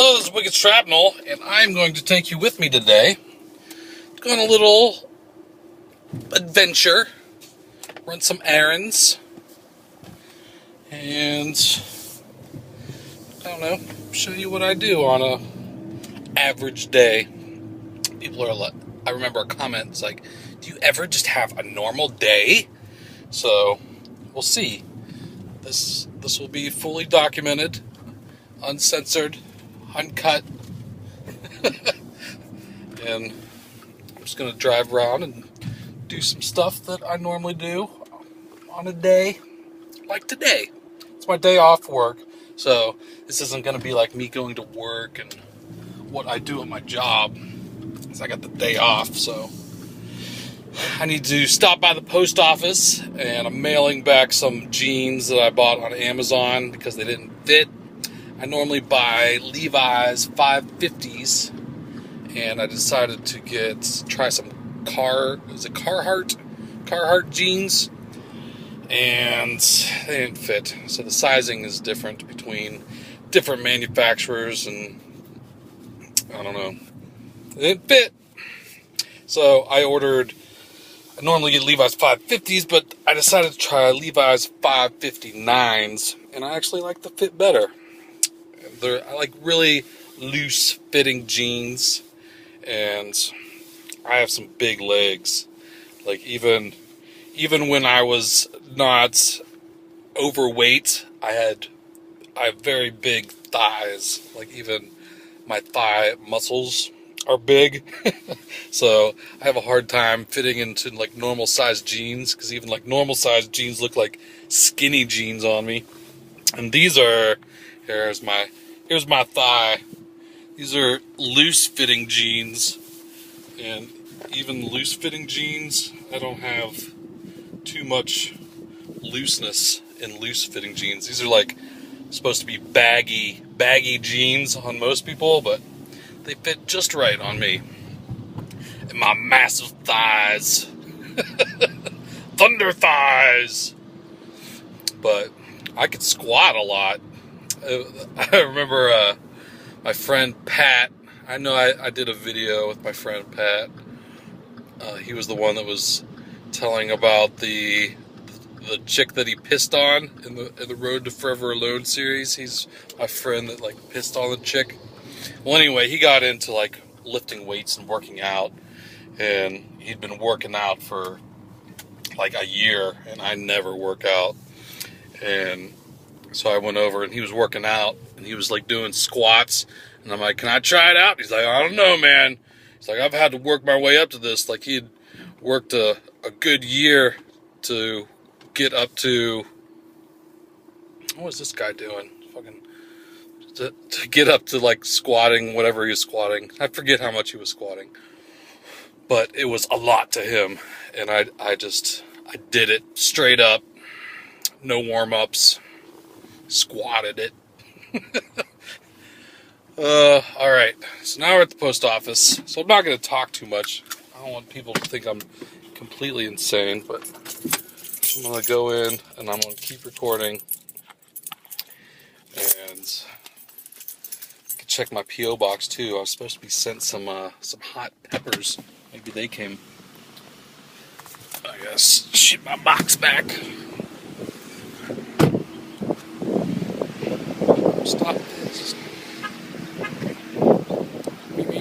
Hello, this is Wicked Shrapnel, and I'm going to take you with me today. Go on a little adventure, run some errands, and I don't know, show you what I do on a average day. People are like, I remember a comment, it's like, do you ever just have a normal day? So, we'll see. This will be fully documented, uncensored, uncut, and I'm just going to drive around and do some stuff that I normally do on a day like today. It's my day off work, so this isn't going to be like me going to work and what I do at my job, because I got the day off. So I need to stop by the post office, and I'm mailing back some jeans that I bought on Amazon because they didn't fit. I normally buy Levi's 550s, and I decided to try some Carhartt jeans, and they didn't fit. So the sizing is different between different manufacturers, and I don't know, they didn't fit. So I normally get Levi's 550s, but I decided to try Levi's 559s, and I actually like the fit better. I like really loose fitting jeans, and I have some big legs. Like even when I was not overweight, I have very big thighs. Like even my thigh muscles are big. So I have a hard time fitting into like normal size jeans, because even like normal size jeans look like skinny jeans on me. And here's my thigh. These are loose fitting jeans, and even loose fitting jeans, I don't have too much looseness in loose fitting jeans. These are like supposed to be baggy jeans on most people, but they fit just right on me. And my massive thighs. Thunder thighs. But I could squat a lot. I remember my friend Pat. I know I did a video with my friend Pat. He was the one that was telling about the chick that he pissed on in the Road to Forever Alone series. He's my friend that like pissed on the chick. Well, anyway, he got into like lifting weights and working out, and he'd been working out for like a year, and I never work out. And so I went over, and he was working out, and he was like doing squats, and I'm like, can I try it out? He's like, I don't know, man. He's like, I've had to work my way up to this. Like he'd worked a good year to get up to, what was this guy doing? To get up to like squatting, whatever he was squatting. I forget how much he was squatting, but it was a lot to him, and I did it straight up, no warm-ups, squatted it. All right, so now we're at the post office, so I'm not going to talk too much. I don't want people to think I'm completely insane, but I'm going to go in, and I'm going to keep recording, and check my P.O. box too. I was supposed to be sent some hot peppers. Maybe they came. I guess ship my box back. Stop this. Maybe.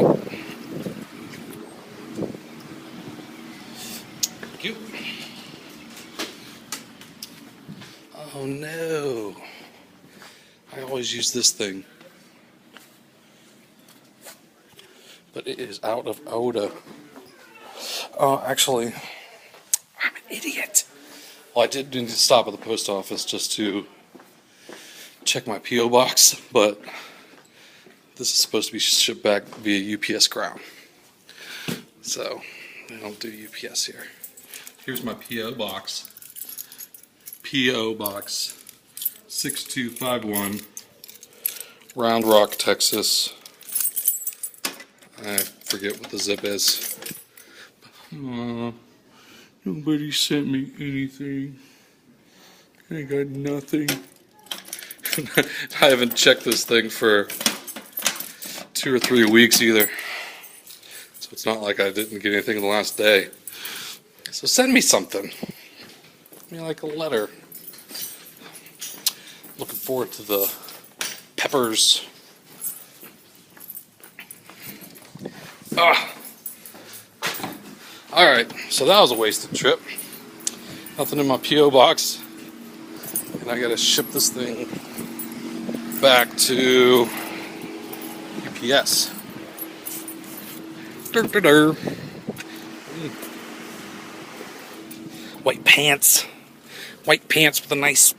Thank you. Oh no. I always use this thing. But it is out of order. Oh, actually, I'm an idiot. Well, I did need to stop at the post office just to check my P.O. box, but this is supposed to be shipped back via UPS Ground. So, I don't do UPS here. Here's my P.O. box. P.O. Box 6251, Round Rock, Texas. I forget what the zip is. Nobody sent me anything. I got nothing. I haven't checked this thing for 2 or 3 weeks either. So it's not like I didn't get anything in the last day. So send me something. Send me like a letter. Looking forward to the peppers. Alright, so that was a wasted trip. Nothing in my P.O. box. And I gotta ship this thing back to UPS. White pants. White pants with a nice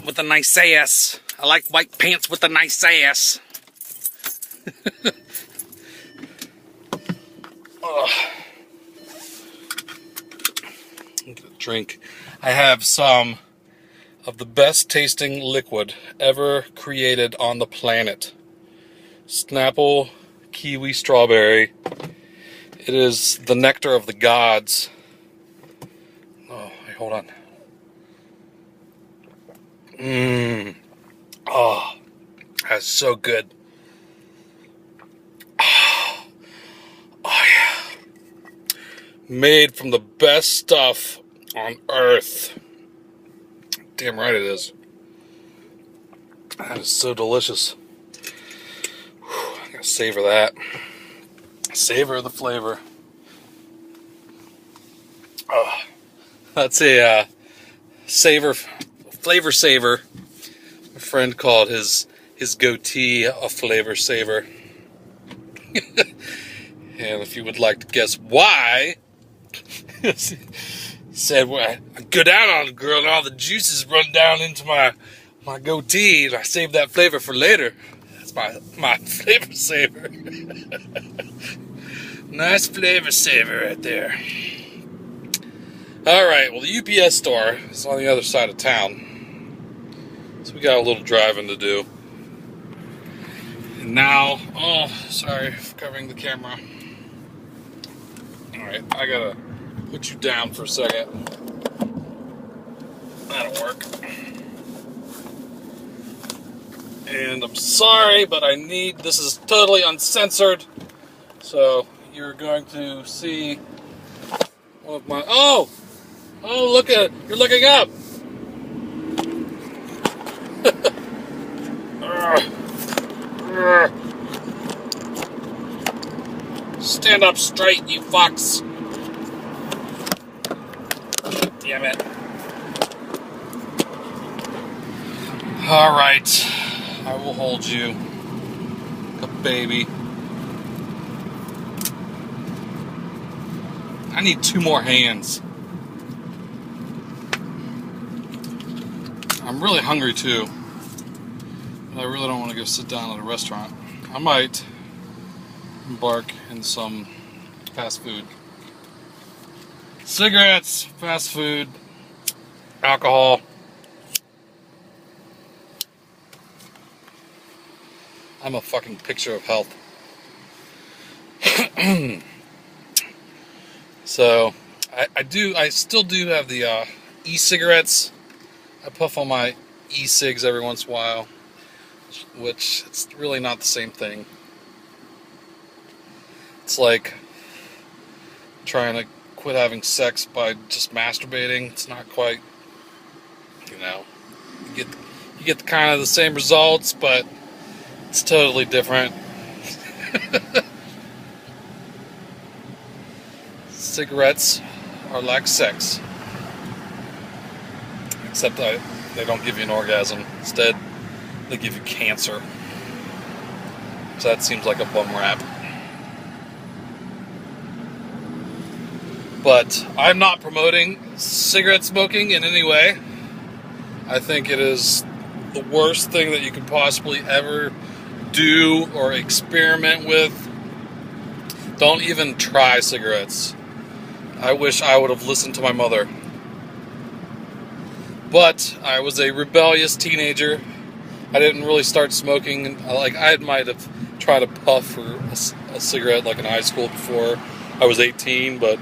with a nice ass. I like white pants with a nice ass. Get a drink. I have some of the best tasting liquid ever created on the planet. Snapple Kiwi Strawberry. It is the nectar of the gods. Oh, hey, hold on. Oh, that's so good. Oh, yeah. Made from the best stuff on earth. Damn right it is. That is so delicious. Whew, I gotta savor that. Savor the flavor. Oh, that's a flavor saver. My friend called his goatee a flavor saver. And if you would like to guess why, he said, well, I go down on a girl and all the juices run down into my goatee and I save that flavor for later. That's my flavor saver. Nice flavor saver right there. Alright, well the UPS store is on the other side of town. So we got a little driving to do. And now, oh, sorry for covering the camera. Alright, I gotta put you down for a second. That'll work. And I'm sorry, but this is totally uncensored. So you're going to see one of my, oh, look at it, you're looking up. Stand up straight, you fucks. Damn it. Alright, I will hold you like a baby. I need 2 more hands. I'm really hungry too. But I really don't want to go sit down at a restaurant. I might embark in some fast food. Cigarettes, fast food, alcohol. I'm a fucking picture of health. So, I still do have the e-cigarettes. I puff on my e-cigs every once in a while, which it's really not the same thing. It's like trying to quit having sex by just masturbating. It's not quite, you get the kind of the same results, but it's totally different. Cigarettes are like sex, except they don't give you an orgasm. Instead, they give you cancer. So that seems like a bum rap. But I'm not promoting cigarette smoking in any way. I think it is the worst thing that you could possibly ever do or experiment with. Don't even try cigarettes. I wish I would have listened to my mother. But I was a rebellious teenager. I didn't really start smoking. I might have tried to puff for a cigarette like in high school before I was 18, but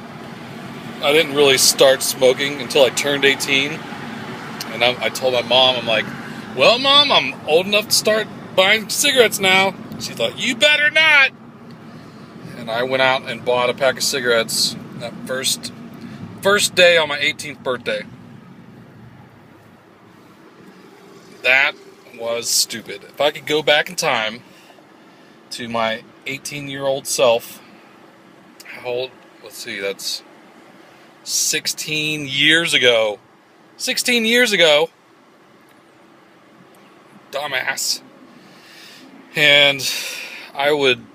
I didn't really start smoking until I turned 18. And I told my mom, I'm like, well, Mom, I'm old enough to start buying cigarettes now. She thought, you better not! And I went out and bought a pack of cigarettes that first day on my 18th birthday. That was stupid. If I could go back in time to my 18-year-old self, how old? Let's see, that's 16 years ago. 16 years ago. Dumbass. And I would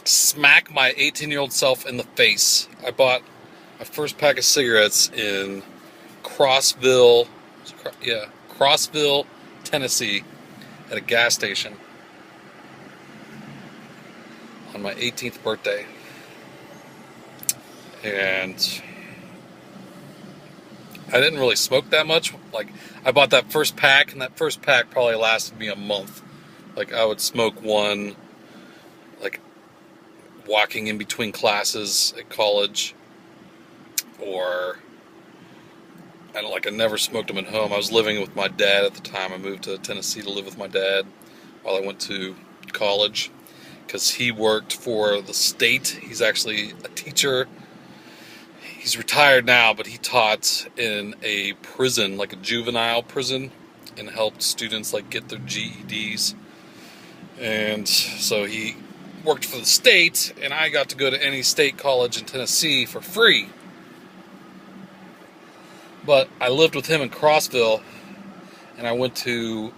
smack my 18-year-old self in the face. I bought my first pack of cigarettes in Crossville, Tennessee, at a gas station on my 18th birthday. And I didn't really smoke that much. Like, I bought that first pack, and that first pack probably lasted me a month. Like, I would smoke one, like, walking in between classes at college, or I never smoked them at home. I was living with my dad at the time. I moved to Tennessee to live with my dad while I went to college, because he worked for the state. He's actually a teacher. He's retired now, but he taught in a prison, like a juvenile prison, and helped students like get their GEDs. And so he worked for the state, and I got to go to any state college in Tennessee for free. But I lived with him in Crossville, and I went to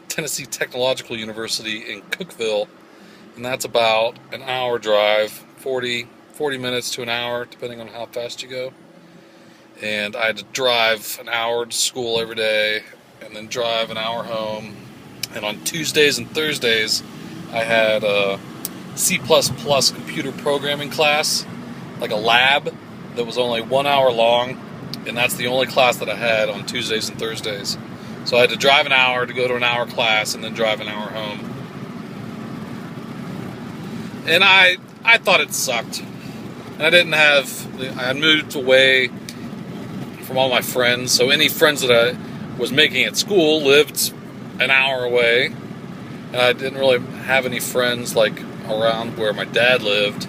Tennessee Technological University in Cookeville, and that's about an hour drive, 40 minutes to an hour, depending on how fast you go. And I had to drive an hour to school every day, and then drive an hour home. And on Tuesdays and Thursdays, I had a C++ computer programming class, like a lab that was only 1 hour long, and that's the only class that I had on Tuesdays and Thursdays. So I had to drive an hour to go to an hour class, and then drive an hour home. And I thought it sucked. And I had moved away from all my friends, so any friends that I was making at school lived an hour away, and I didn't really have any friends like around where my dad lived.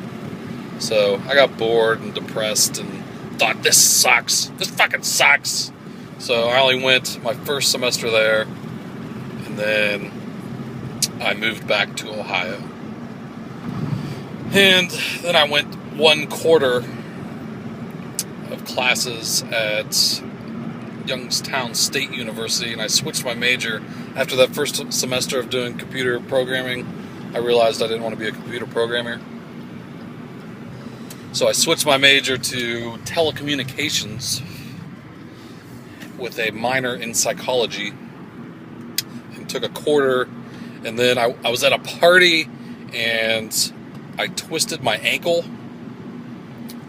So I got bored and depressed and thought, this sucks. This fucking sucks. So I only went my first semester there, and then I moved back to Ohio. And then I went 1 quarter of classes at Youngstown State University, and I switched my major. After that first semester of doing computer programming, I realized I didn't want to be a computer programmer. So I switched my major to telecommunications with a minor in psychology, and took a quarter. And then I was at a party, and I twisted my ankle,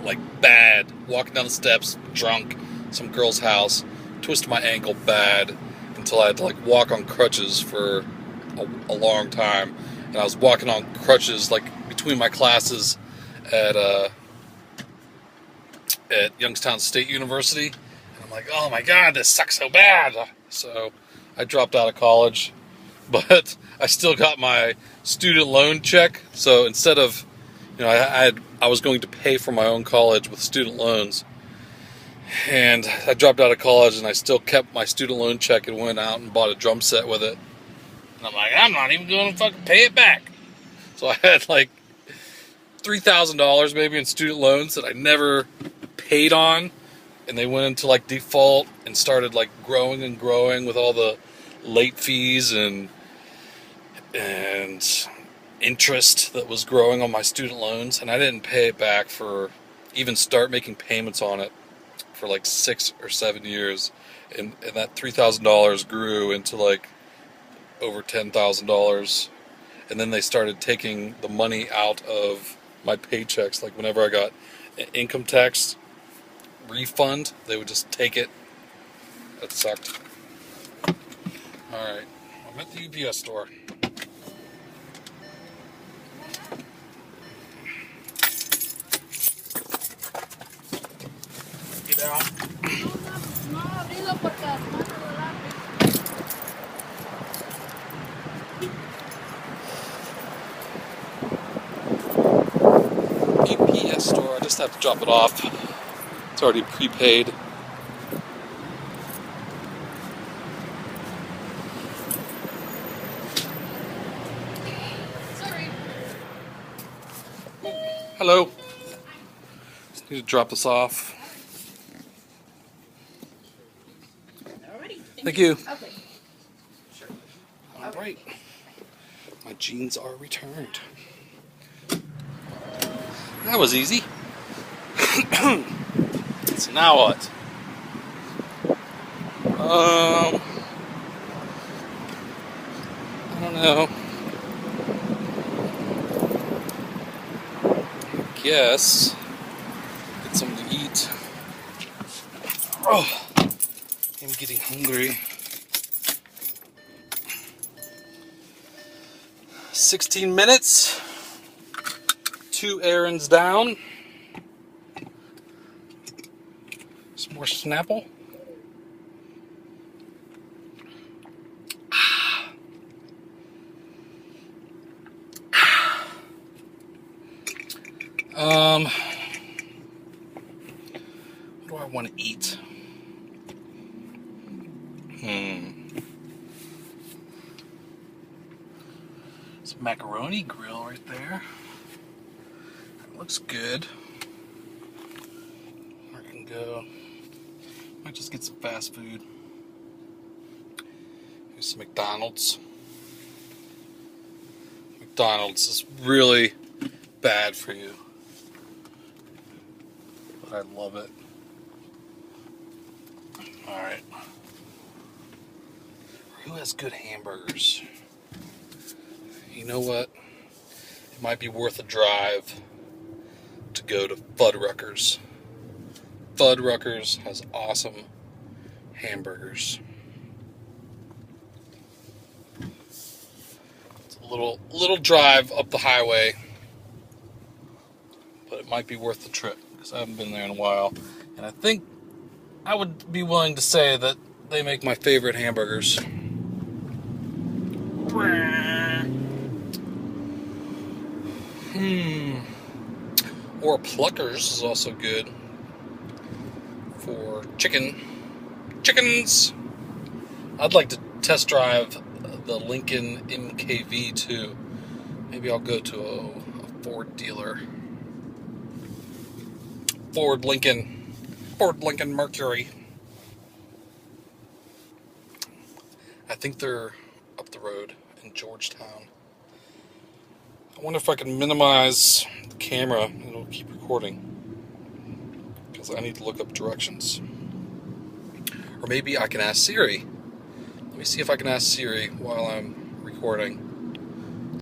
like bad, walking down the steps, drunk, some girl's house, twisted my ankle bad, until I had to like walk on crutches for a long time. And I was walking on crutches like between my classes at Youngstown State University. And I'm like, oh my God, this sucks so bad. So I dropped out of college, but I still got my student loan check. So instead of, I was going to pay for my own college with student loans, and I dropped out of college, and I still kept my student loan check and went out and bought a drum set with it. And I'm like, I'm not even going to fucking pay it back. So I had like $3,000 maybe in student loans that I never paid on, and they went into like default and started like growing and growing with all the late fees and interest that was growing on my student loans, and I didn't pay it back for even start making payments on it for like 6 or 7 years, and that $3,000 grew into like over $10,000, and then they started taking the money out of my paychecks. Like whenever I got an income tax refund, they would just take it. That sucked. Alright, I'm at the UPS store. Get out. No, abrilo porque no te lo da. just have to drop it off. It's already prepaid. Sorry. Hello. Just need to drop this off. Alrighty. Thank you. Okay. All right. My jeans are returned. That was easy. So now what? I don't know. I guess get something to eat. Oh, I'm getting hungry. 16 minutes. 2 errands down. Some more Snapple. What do I want to eat? Some macaroni grill right there. That looks good. I can go. Might just get some fast food. Maybe some McDonald's. McDonald's is really bad for you, but I love it. Alright. Who has good hamburgers? You know what? It might be worth a drive to go to Fuddruckers. Fuddruckers has awesome hamburgers. It's a little drive up the highway, but it might be worth the trip because I haven't been there in a while. And I think I would be willing to say that they make my favorite hamburgers. Or Pluckers is also good for chickens. I'd like to test drive the Lincoln MKV too. Maybe I'll go to a Ford dealer. Ford Lincoln Mercury. I think they're up the road in Georgetown. I wonder if I can minimize the camera and it'll keep recording, because I need to look up directions. Or maybe I can ask Siri. Let me see if I can ask Siri while I'm recording.